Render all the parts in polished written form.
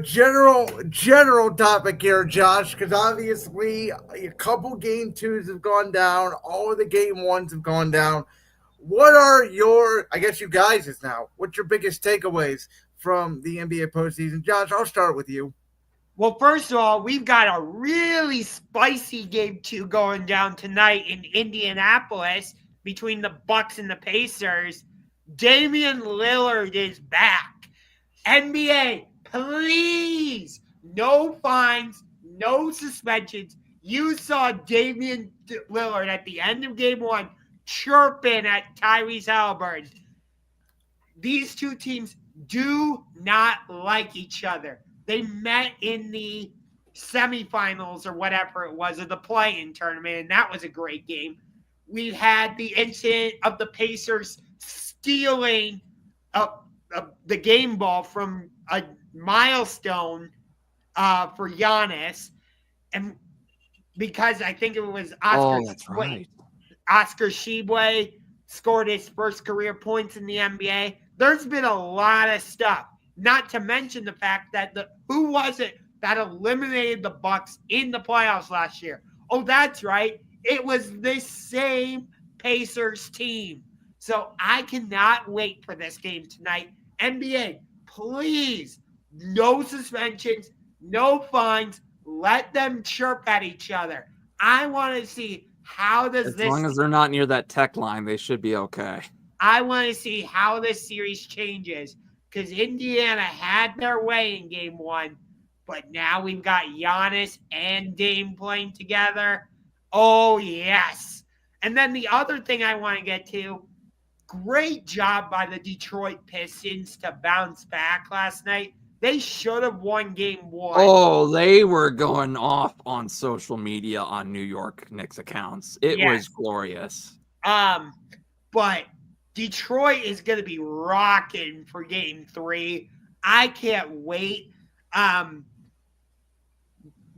General topic here, Josh, because obviously a couple game twos have gone down, all of the game ones have gone down. What are your, I guess you guys is now, what's your biggest takeaways from the NBA postseason? Josh, I'll start with you. Well, first of all, we've got a really spicy game two going down tonight in Indianapolis between the Bucks and the Pacers. Damian Lillard is back. NBA, please, no fines, no suspensions. You saw Damian Lillard at the end of game one chirping at Tyrese Halliburton. These two teams do not like each other. They met in the semifinals or whatever it was of the play-in tournament, and that was a great game. We had the incident of the Pacers stealing the game ball from a milestone for Giannis, and because I think it was Oscar. Oh, that's right. Oscar Tshiebwe scored his first career points in the NBA. There's been a lot of stuff. Not to mention the fact that who was it that eliminated the Bucks in the playoffs last year? Oh, that's right. It was this same Pacers team. So I cannot wait for this game tonight. NBA, please, no suspensions, no fines. Let them chirp at each other. I want to see how does as long as they're not near that tech line, they should be okay. I want to see how this series changes. Because Indiana had their way in game one, but now we've got Giannis and Dame playing together. Oh, yes. And then the other thing I want to get to, great job by the Detroit Pistons to bounce back last night. They should have won game one. Oh, they were going off on social media on New York Knicks accounts. It was glorious. But Detroit is going to be rocking for game three. I can't wait.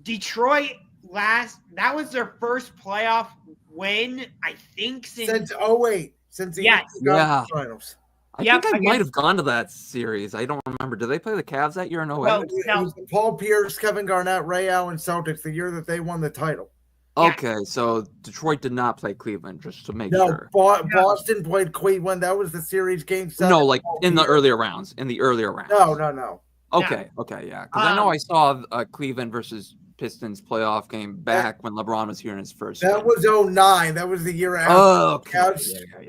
Detroit that was their first playoff win, I think, since 08. Since the finals. I think I might have gone to that series. I don't remember. Did they play the Cavs that year in 08? Well, it was Paul Pierce, Kevin Garnett, Ray Allen Celtics, the year that they won the title. Okay, so Detroit did not play Cleveland, just to make sure. Boston played Cleveland. That was the series game 7. No, like in the earlier rounds. No. Okay, yeah. Because I know I saw a Cleveland versus Pistons playoff game back when LeBron was here in his first. That was 09. That was the year after. Oh, okay.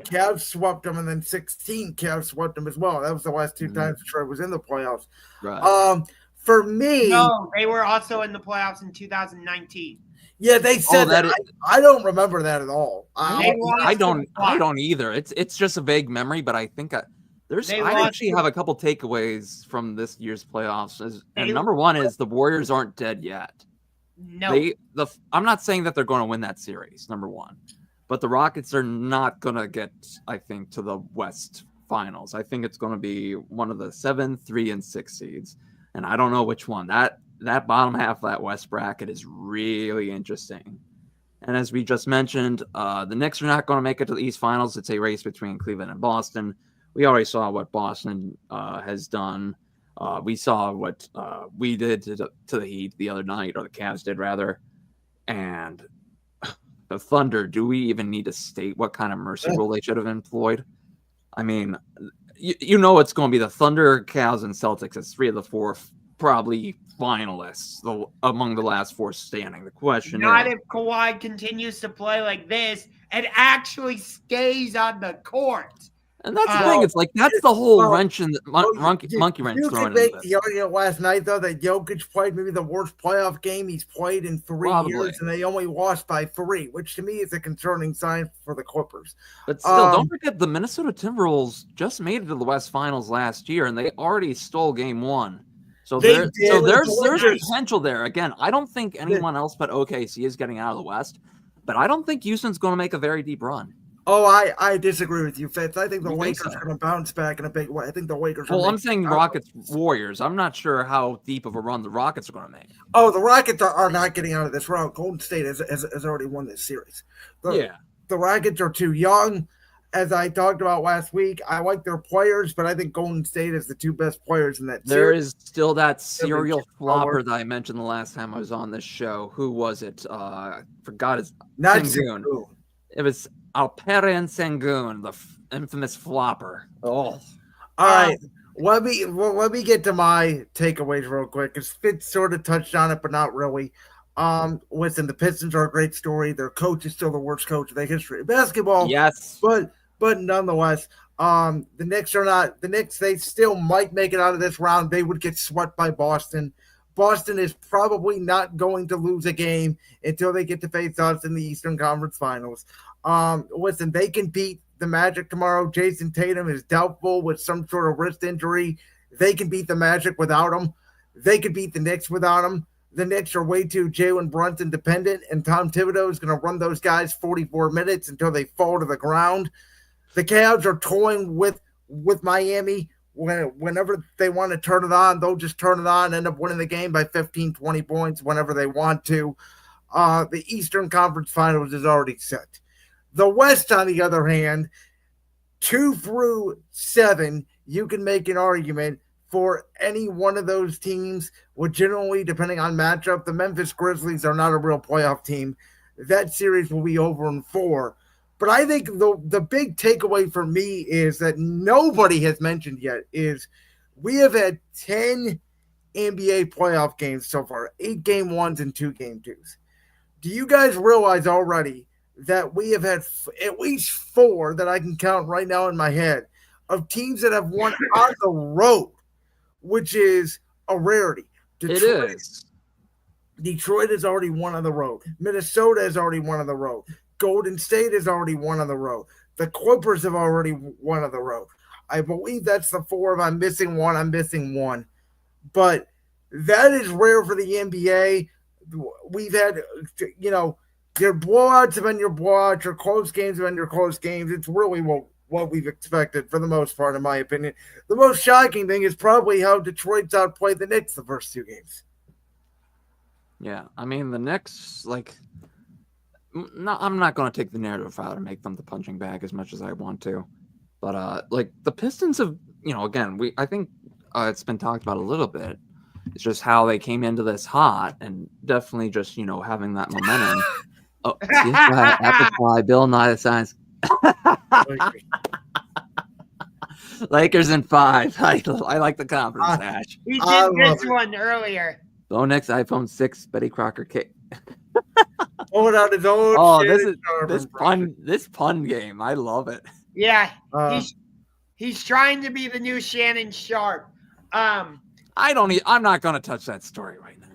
Cavs swept them, and then 16 Cavs swept them as well. That was the last two times Detroit was in the playoffs. Right. For me, no, they were also in the playoffs in 2019. Yeah, they said that. I don't remember that at all. I don't either. It's just a vague memory, but I think I actually have a couple takeaways from this year's playoffs. And number one is the Warriors aren't dead yet. No, I'm not saying that they're going to win that series. Number one, but the Rockets are not going to get, I think, to the West Finals. I think it's going to be one of the 7, 3, and 6 seeds, and I don't know which one. That bottom half of that West bracket is really interesting. And as we just mentioned, the Knicks are not going to make it to the East Finals. It's a race between Cleveland and Boston. We already saw what Boston has done. We saw what we did to the Heat the other night, or the Cavs did, rather. And the Thunder, do we even need to state what kind of mercy rule they should have employed? I mean, you know it's going to be the Thunder, Cavs, and Celtics as 3 of the 4 probably finalists among the last 4 standing. The question is, if Kawhi continues to play like this and actually stays on the court. And that's the thing. It's like that's the whole wrench in the monkey wrench. You could make the argument last night though that Jokic played maybe the worst playoff game he's played in 3 years, and they only lost by 3, which to me is a concerning sign for the Clippers. But still, don't forget the Minnesota Timberwolves just made it to the West Finals last year, and they already stole Game 1. So there's potential there. Again, I don't think anyone else but OKC is getting out of the West, but I don't think Houston's going to make a very deep run. Oh, I disagree with you, Fitz. I think the Lakers are going to bounce back in a big way. I think the Lakers. Well, I'm saying Rockets, Warriors. I'm not sure how deep of a run the Rockets are going to make. Oh, the Rockets are not getting out of this round. Golden State has already won this series. The Rockets are too young. as I talked about last week, I like their players, but I think Golden State is the two best players in that There series. is still that serial flopper that I mentioned the last time I was on this show. Who was it? I forgot his Not Sengun. Sengun. It was Alperen Sengun, the infamous flopper. Oh, All right. Let me get to my takeaways real quick, because Fitz sort of touched on it, but not really. Listen, the Pistons are a great story. Their coach is still the worst coach in the history of basketball. yes. But nonetheless, the Knicks are not the Knicks. They still might make it out of this round. They would get swept by Boston. Boston is probably not going to lose a game until they get to face us in the Eastern Conference Finals. Listen, they can beat the Magic tomorrow. Jason Tatum is doubtful with some sort of wrist injury. They can beat the Magic without him. They could beat the Knicks without him. The Knicks are way too Jalen Brunson dependent, and Tom Thibodeau is going to run those guys 44 minutes until they fall to the ground. The Cavs are toying with Miami. Whenever they want to turn it on, they'll just turn it on, end up winning the game by 15, 20 points whenever they want to. The Eastern Conference Finals is already set. The West, on the other hand, 2 through 7, you can make an argument for any one of those teams, legitimately, depending on matchup. The Memphis Grizzlies are not a real playoff team. That series will be over in 4. But I think the big takeaway for me is that nobody has mentioned yet is we have had 10 NBA playoff games so far, 8 game ones and 2 game twos. Do you guys realize already that we have had at least 4 that I can count right now in my head of teams that have won on the road, which is a rarity. It is. Detroit has already won on the road. Minnesota has already won on the road. Golden State has already won on the road. The Clippers have already won on the road. I believe that's the 4. If I'm missing one, I'm missing one. But that is rare for the NBA. We've had, your blowouts have been your blowouts, your close games have been your close games. It's really what we've expected for the most part, in my opinion. The most shocking thing is probably how Detroit's outplayed the Knicks the first 2 games. Yeah, I mean, the Knicks, I'm not going to take the narrative out and make them the punching bag as much as I want to. But, the Pistons have, again, I think it's been talked about a little bit. It's just how they came into this hot and definitely just, having that momentum. Oh, excuse me, apple pie, Bill Nye the Science. Lakers in 5. I like the confidence, Ash. He did this one earlier. Bo Nix, iPhone 6, Betty Crocker cake. Pulling out his own. Oh, this pun game. I love it. Yeah, he's trying to be the new Shannon Sharp. I'm not going to touch that story right now.